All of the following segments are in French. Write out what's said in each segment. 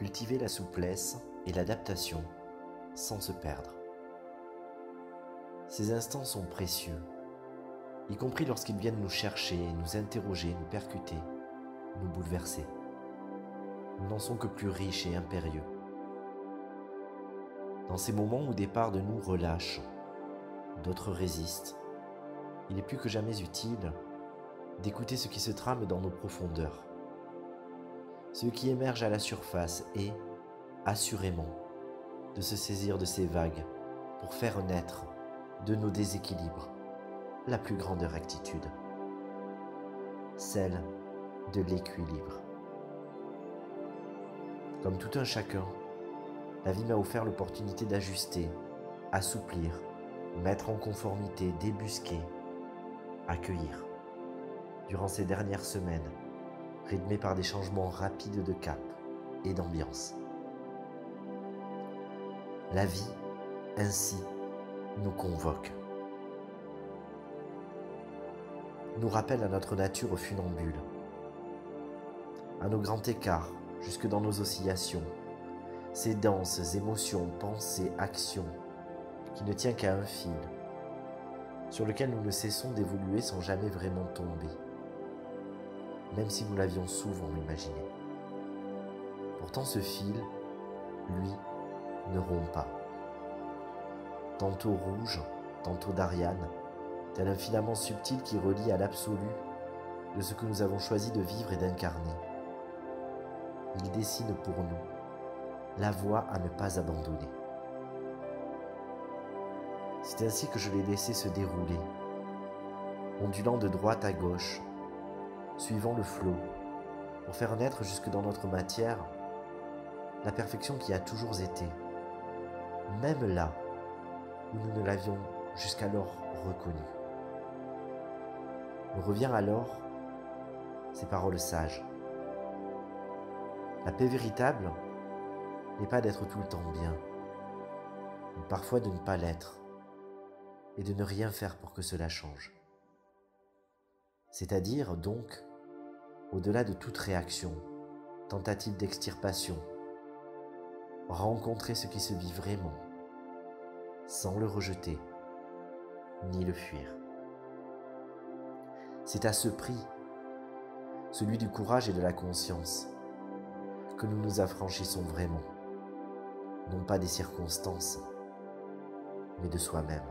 Cultiver la souplesse et l'adaptation sans se perdre. Ces instants sont précieux, y compris lorsqu'ils viennent nous chercher, nous interroger, nous percuter, nous bouleverser. Nous n'en sommes que plus riches et impérieux. Dans ces moments où des parts de nous relâchent, d'autres résistent, il est plus que jamais utile d'écouter ce qui se trame dans nos profondeurs, ce qui émerge à la surface et, assurément, de se saisir de ces vagues pour faire naître de nos déséquilibres la plus grande rectitude, celle de l'équilibre. Comme tout un chacun, la vie m'a offert l'opportunité d'ajuster, assouplir, mettre en conformité, débusquer, accueillir. Durant ces dernières semaines, rythmées par des changements rapides de cap et d'ambiance. La vie, ainsi, nous convoque. Nous rappelle à notre nature funambule, à nos grands écarts, jusque dans nos oscillations, ces denses émotions, pensées, actions, qui ne tient qu'à un fil, sur lequel nous ne cessons d'évoluer sans jamais vraiment tomber, même si nous l'avions souvent imaginé. Pourtant ce fil, lui, ne rompt pas. Tantôt rouge, tantôt d'Ariane, tel un filament subtil qui relie à l'absolu de ce que nous avons choisi de vivre et d'incarner. Il dessine pour nous la voie à ne pas abandonner. C'est ainsi que je l'ai laissé se dérouler, ondulant de droite à gauche, suivant le flot, pour faire naître jusque dans notre matière la perfection qui a toujours été, même là où nous ne l'avions jusqu'alors reconnue. Me revient alors ces paroles sages. La paix véritable n'est pas d'être tout le temps bien, mais parfois de ne pas l'être et de ne rien faire pour que cela change. C'est-à-dire donc, au-delà de toute réaction, tentative d'extirpation, rencontrer ce qui se vit vraiment, sans le rejeter, ni le fuir. C'est à ce prix, celui du courage et de la conscience, que nous nous affranchissons vraiment, non pas des circonstances, mais de soi-même.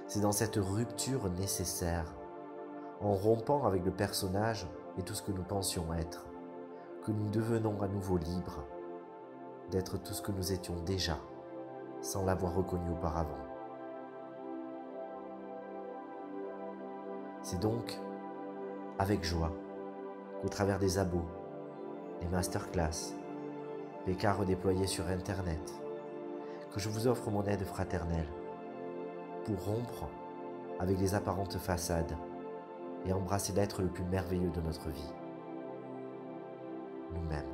C'est dans cette rupture nécessaire, en rompant avec le personnage et tout ce que nous pensions être, que nous devenons à nouveau libres d'être tout ce que nous étions déjà, sans l'avoir reconnu auparavant. C'est donc avec joie qu'au travers des abos, des masterclass, des cas redéployés sur Internet, que je vous offre mon aide fraternelle pour rompre avec les apparentes façades et embrasser l'être le plus merveilleux de notre vie, nous-mêmes.